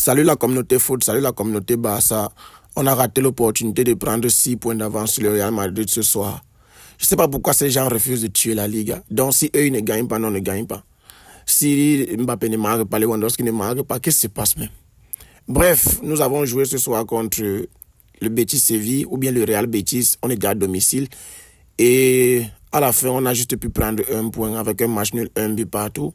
Salut la communauté foot, salut la communauté Barça. On a raté l'opportunité de prendre 6 points d'avance sur le Real Madrid ce soir. Je ne sais pas pourquoi ces gens refusent de tuer la Liga. Donc si eux ils ne gagnent pas, non, ne gagnent pas. Si Mbappé ne marque pas, Lewandowski ne marque pas, qu'est-ce qui se passe même? Bref, nous avons joué ce soir contre le Betis Séville ou bien le Real Betis. On est déjà à domicile. Et à la fin, on a juste pu prendre un point avec un match nul, un but partout.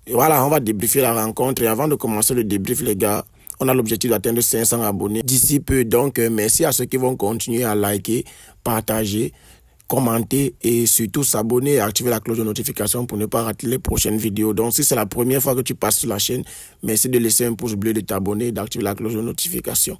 Et voilà, on va débriefer la rencontre. Et avant de commencer le débrief, les gars, on a l'objectif d'atteindre 500 abonnés d'ici peu. Donc, merci à ceux qui vont continuer à liker, partager, commenter et surtout s'abonner et activer la cloche de notification pour ne pas rater les prochaines vidéos. Donc, si c'est la première fois que tu passes sur la chaîne, merci de laisser un pouce bleu, de t'abonner et d'activer la cloche de notification.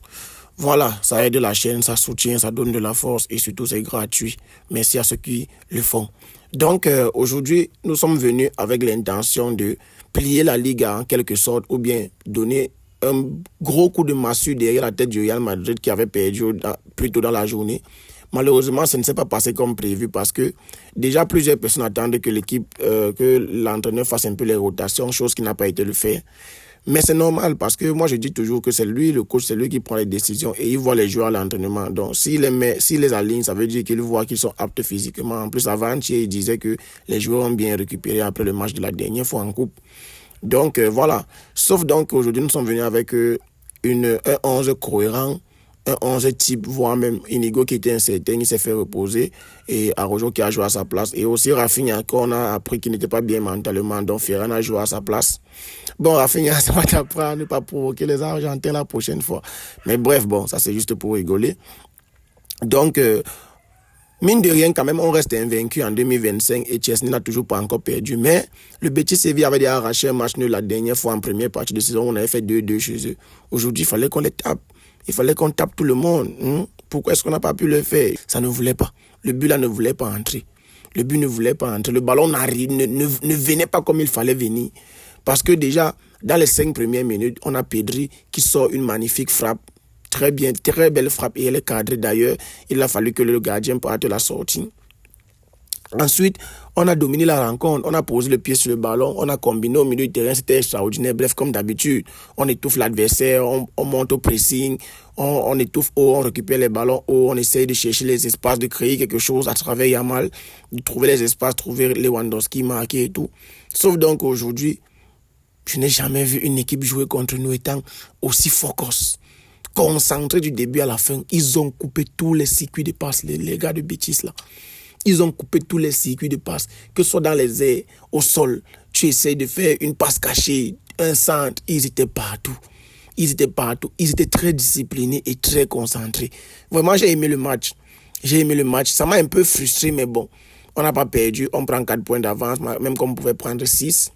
Voilà, ça aide la chaîne, ça soutient, ça donne de la force et surtout c'est gratuit. Merci à ceux qui le font. Donc aujourd'hui, nous sommes venus avec l'intention de plier la Liga en quelque sorte ou bien donner un gros coup de massue derrière la tête du Real Madrid qui avait perdu plus tôt dans la journée. Malheureusement, ça ne s'est pas passé comme prévu parce que déjà plusieurs personnes attendent que l'équipe, que l'entraîneur fasse un peu les rotations, chose qui n'a pas été le fait. Mais c'est normal parce que moi je dis toujours que c'est lui, le coach, c'est lui qui prend les décisions et il voit les joueurs à l'entraînement. Donc s'il les aligne, ça veut dire qu'il voit qu'ils sont aptes physiquement. En plus, avant-hier, il disait que les joueurs ont bien récupéré après le match de la dernière fois en coupe. Donc voilà. Sauf donc qu'aujourd'hui, nous sommes venus avec un 11 cohérent, un 11 type, voire même Inigo qui était incertain, il s'est fait reposer et Araujo qui a joué à sa place. Et aussi Rafinha qu'on a appris qu'il n'était pas bien mentalement, donc Ferran a joué à sa place. Bon, Rafinha, ça va t'apprendre à ne pas provoquer les Argentins la prochaine fois. Mais bref, bon, ça c'est juste pour rigoler. Donc, mine de rien, quand même, on reste invaincu en 2025 et Chelsea n'a toujours pas encore perdu. Mais le Betis Séville avait déjà arraché un match nul la dernière fois en première partie de saison. On avait fait 2-2 chez eux. Aujourd'hui, il fallait qu'on les tape. Il fallait qu'on tape tout le monde. Pourquoi est-ce qu'on n'a pas pu le faire? Ça ne voulait pas. Le but là ne voulait pas entrer. Le but ne voulait pas entrer. Le ballon ne venait pas comme il fallait venir. Parce que déjà, dans les 5 premières minutes, on a Pedri qui sort une magnifique frappe. Très bien, très belle frappe. Et elle est cadrée d'ailleurs. Il a fallu que le gardien parte la sortie. Ensuite, on a dominé la rencontre, on a posé le pied sur le ballon, on a combiné au milieu du terrain, c'était extraordinaire. Bref, comme d'habitude, on étouffe l'adversaire, on monte au pressing, on étouffe haut, on récupère les ballons haut, on essaye de chercher les espaces, de créer quelque chose à travers Yamal, de trouver les espaces, trouver Lewandowski marqué et tout. Sauf donc aujourd'hui, je n'ai jamais vu une équipe jouer contre nous étant aussi focus, concentré du début à la fin. Ils ont coupé tous les circuits de passe, les gars de Betis là. Ils ont coupé tous les circuits de passe, que ce soit dans les airs, au sol. Tu essaies de faire une passe cachée, un centre, ils étaient partout. Ils étaient partout. Ils étaient très disciplinés et très concentrés. Vraiment, j'ai aimé le match. J'ai aimé le match. Ça m'a un peu frustré, mais bon, on n'a pas perdu. On prend 4 points d'avance, même comme on pouvait prendre 6.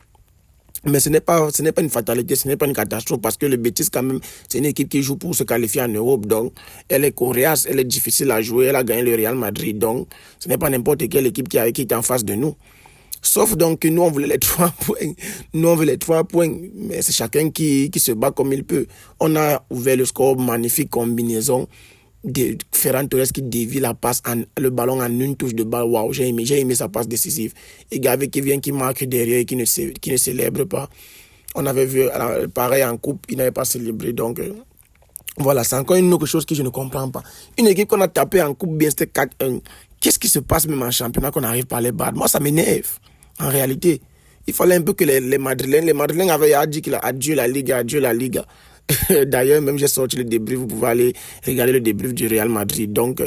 Mais ce n'est pas une fatalité, ce n'est pas une catastrophe parce que le Betis, quand même, c'est une équipe qui joue pour se qualifier en Europe. Donc, elle est coriace, elle est difficile à jouer, elle a gagné le Real Madrid. Donc, ce n'est pas n'importe quelle équipe qui est en face de nous. Sauf donc que nous, on voulait les 3 points. Nous, on veut les 3 points. Mais c'est chacun qui se bat comme il peut. On a ouvert le score, magnifique combinaison de Ferran Torres qui dévie la passe, le ballon en une touche de balle. Waouh, j'ai aimé sa passe décisive. Et Gavi qui vient, qui marque derrière et qui ne célèbre pas. On avait vu pareil en coupe, il n'avait pas célébré. Donc voilà, c'est encore une autre chose que je ne comprends pas. Une équipe qu'on a tapé en coupe, bien c'était 4-1. Qu'est-ce qui se passe même en championnat qu'on n'arrive pas à les battre? Moi, ça m'énerve. En réalité, il fallait un peu que les Madrilènes avaient dit qu'il a adieu la Liga. D'ailleurs, même j'ai sorti le débrief, vous pouvez aller regarder le débrief du Real Madrid. Donc,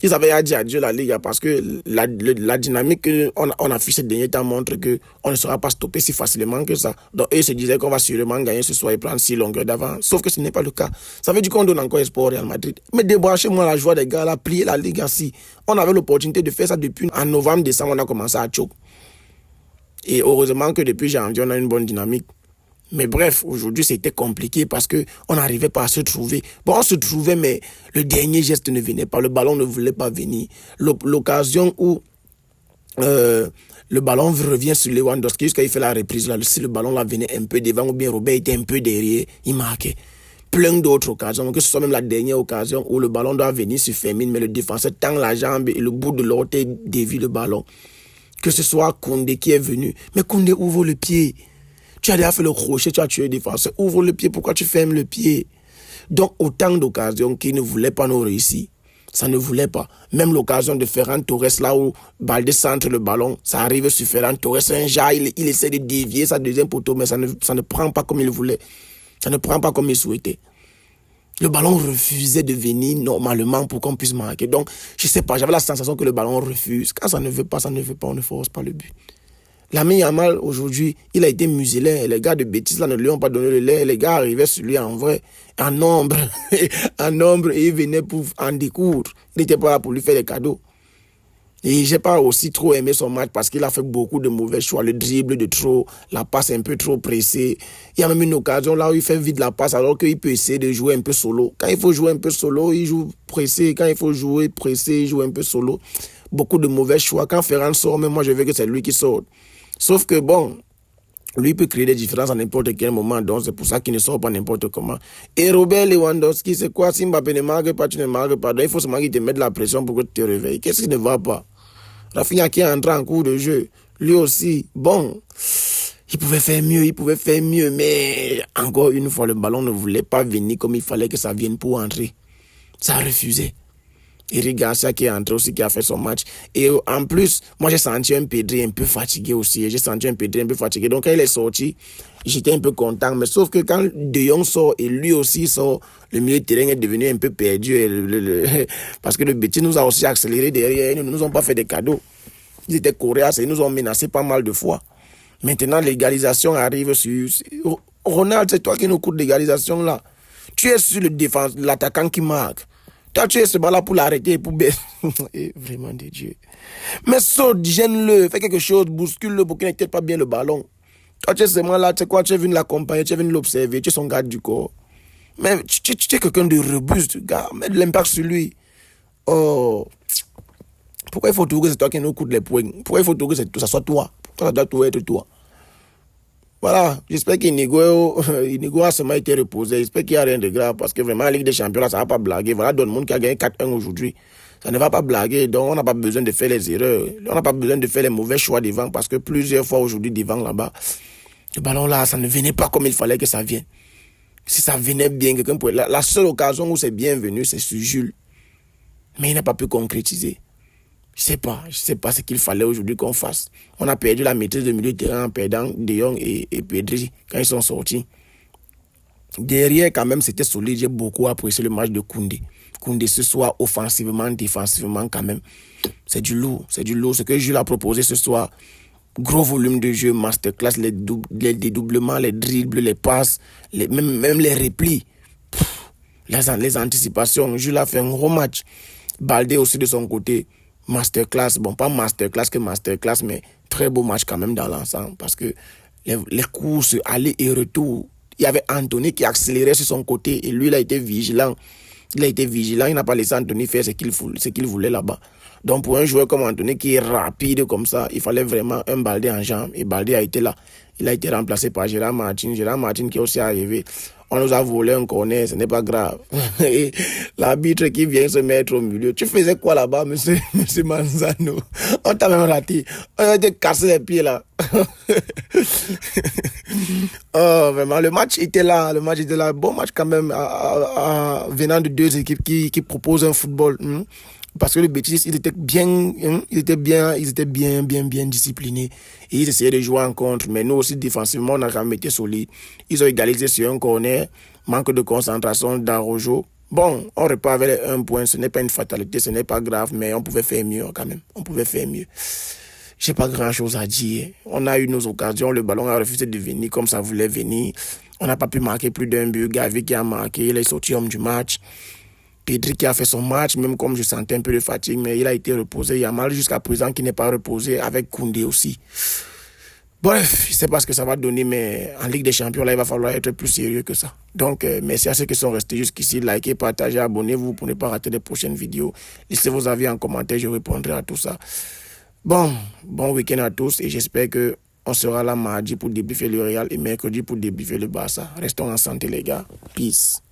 ils avaient dit adieu la Liga parce que la dynamique qu'on affiche ces derniers temps montre qu'on ne sera pas stoppé si facilement que ça. Donc, eux se disaient qu'on va sûrement gagner ce soir et prendre 6 longueurs d'avance. Sauf que ce n'est pas le cas. Ça veut dire qu'on donne encore espoir au Real Madrid. Mais débranchez-moi la joie des gars, là, plier la Liga si. On avait l'opportunité de faire ça depuis en novembre, décembre, on a commencé à choke. Et heureusement que depuis janvier, on a une bonne dynamique. Mais bref, aujourd'hui, c'était compliqué parce qu'on n'arrivait pas à se trouver. Bon, on se trouvait, mais le dernier geste ne venait pas. Le ballon ne voulait pas venir. L'occasion où le ballon revient sur Lewandowski jusqu'à il fait la reprise. Là, si le ballon là venait un peu devant ou bien Robert était un peu derrière, il marquait. Plein d'autres occasions, que ce soit même la dernière occasion où le ballon doit venir sur Fermin, mais le défenseur tend la jambe et le bout de l'orteil dévie le ballon. Que ce soit Koundé qui est venu. Mais Koundé ouvre le pied. Tu as déjà fait le crochet, tu as tué le défenseur. Ouvre le pied, pourquoi tu fermes le pied? Donc, autant d'occasions qui ne voulaient pas nous réussir. Ça ne voulait pas. Même l'occasion de Ferran Torres, là où Baldé centre le ballon, ça arrive sur Ferran Torres. C'est un jar, il essaie de dévier sa deuxième poteau, mais ça ne prend pas comme il voulait. Ça ne prend pas comme il souhaitait. Le ballon refusait de venir normalement pour qu'on puisse marquer. Donc, je ne sais pas, j'avais la sensation que le ballon refuse. Quand ça ne veut pas, ça ne veut pas, on ne force pas le but. Lamine Yamal, aujourd'hui, il a été muselé. Les gars de bêtises là ne lui ont pas donné le lait. Les gars arrivaient sur lui en vrai, en nombre, en nombre, et ils venaient pour en découdre. Il n'était pas là pour lui faire des cadeaux. Et j'ai pas aussi trop aimé son match parce qu'il a fait beaucoup de mauvais choix. Le dribble de trop, la passe un peu trop pressée. Il y a même une occasion là où il fait vite la passe alors qu'il peut essayer de jouer un peu solo. Quand il faut jouer un peu solo, il joue pressé. Quand il faut jouer pressé, il joue un peu solo. Beaucoup de mauvais choix. Quand Ferran sort, même moi je veux que c'est lui qui sort. Sauf que bon, lui peut créer des différences à n'importe quel moment, donc c'est pour ça qu'il ne sort pas n'importe comment. Et Robert Lewandowski, c'est quoi? Si Mbappé ne marque pas, tu ne marques pas. Donc il faut seulement qu'il te mette de la pression pour que tu te réveilles. Qu'est-ce qui ne va pas? Rafinha qui est entré en cours de jeu, lui aussi, bon, il pouvait faire mieux, mais encore une fois, le ballon ne voulait pas venir comme il fallait que ça vienne pour entrer. Ça a refusé. Eric Garcia qui est entré aussi, qui a fait son match. Et en plus, moi j'ai senti un Pedri un peu fatigué aussi. Donc quand il est sorti, j'étais un peu content. Mais sauf que quand De Jong sort et lui aussi sort, le milieu de terrain est devenu un peu perdu. Parce que le Betis nous a aussi accéléré derrière. Ils ne nous ont pas fait des cadeaux. Ils étaient coriaces et ils nous ont menacé pas mal de fois. Maintenant, l'égalisation arrive sur... Ronald, c'est toi qui nous coûte l'égalisation là. Tu es sur le défense, l'attaquant qui marque. Toi, tu es ce bas-là pour l'arrêter, pour baisser. Vraiment de Dieu. Mais saute, gêne-le, fais quelque chose, bouscule-le pour qu'il n'était pas bien le ballon. Toi, tu es seulement là, tu sais quoi, tu es venu l'accompagner, tu es venu l'observer, tu es son garde du corps. Mais tu es quelqu'un de robuste, gars, mets de l'impact sur lui. Oh. Pourquoi il faut toujours que c'est toi qui nous coûte les points? Pourquoi il faut toujours que ça soit toi? Pourquoi ça doit tout être toi? Voilà, j'espère qu'Inigo a seulement été reposé. J'espère qu'il n'y a rien de grave parce que vraiment, la Ligue des Champions, là, ça ne va pas blaguer. Voilà, Dortmund qui a gagné 4-1 aujourd'hui. Ça ne va pas blaguer. Donc, on n'a pas besoin de faire les erreurs. On n'a pas besoin de faire les mauvais choix devant parce que plusieurs fois aujourd'hui, devant là-bas, le ballon là, ça ne venait pas comme il fallait que ça vienne. Si ça venait bien, quelqu'un pourrait. La seule occasion où c'est bienvenu, c'est sur Jules. Mais il n'a pas pu concrétiser. Je sais pas ce qu'il fallait aujourd'hui qu'on fasse. On a perdu la maîtrise de milieu de terrain en perdant De Jong et Pedri quand ils sont sortis. Derrière, quand même, c'était solide. J'ai beaucoup apprécié le match de Koundé. Koundé, ce soir, offensivement, défensivement, quand même. C'est du lourd. Ce que Jules a proposé ce soir. Gros volume de jeu, masterclass, les dédoublements, les dribbles, les passes, même les replis. Les anticipations. Jules a fait un gros match. Baldé aussi de son côté. Masterclass, bon pas masterclass, mais très beau match quand même dans l'ensemble parce que les courses aller et retour, il y avait Anthony qui accélérait sur son côté et lui il a été vigilant, il n'a pas laissé Anthony faire ce qu'il voulait là-bas. Donc pour un joueur comme Anthony qui est rapide comme ça, il fallait vraiment un Baldé en jambe et Baldé a été là. Il a été remplacé par Gérard Martin qui est aussi arrivé. On nous a volé un corner, ce n'est pas grave. L'arbitre qui vient se mettre au milieu. Tu faisais quoi là-bas, monsieur Manzano? On t'a même raté. On a été cassé les pieds là. Oh, vraiment, le match était là. Bon match quand même, venant de deux équipes qui proposent un football. Parce que le Betis, ils étaient bien disciplinés. Et ils essayaient de jouer en contre. Mais nous aussi, défensivement, on a quand même été solides. Ils ont égalisé sur un corner. Manque de concentration d'Arojo. Bon, on repart avec un point. Ce n'est pas une fatalité, ce n'est pas grave. Mais on pouvait faire mieux quand même. J'ai pas grand-chose à dire. On a eu nos occasions. Le ballon a refusé de venir comme ça voulait venir. On n'a pas pu marquer plus d'un but. Gavi qui a marqué. Il est sorti homme du match. Pedri qui a fait son match, même comme je sentais un peu de fatigue, mais il a été reposé. Il y a mal jusqu'à présent qui n'est pas reposé avec Koundé aussi. Bref, je ne sais pas ce que ça va donner, mais en Ligue des Champions, là, il va falloir être plus sérieux que ça. Donc, merci à ceux qui sont restés jusqu'ici. Likez, partagez, abonnez-vous pour ne pas rater les prochaines vidéos. Laissez vos avis en commentaire, je répondrai à tout ça. Bon week-end à tous et j'espère qu'on sera là mardi pour débriefer le Real et mercredi pour débriefer le Barça. Restons en santé, les gars. Peace.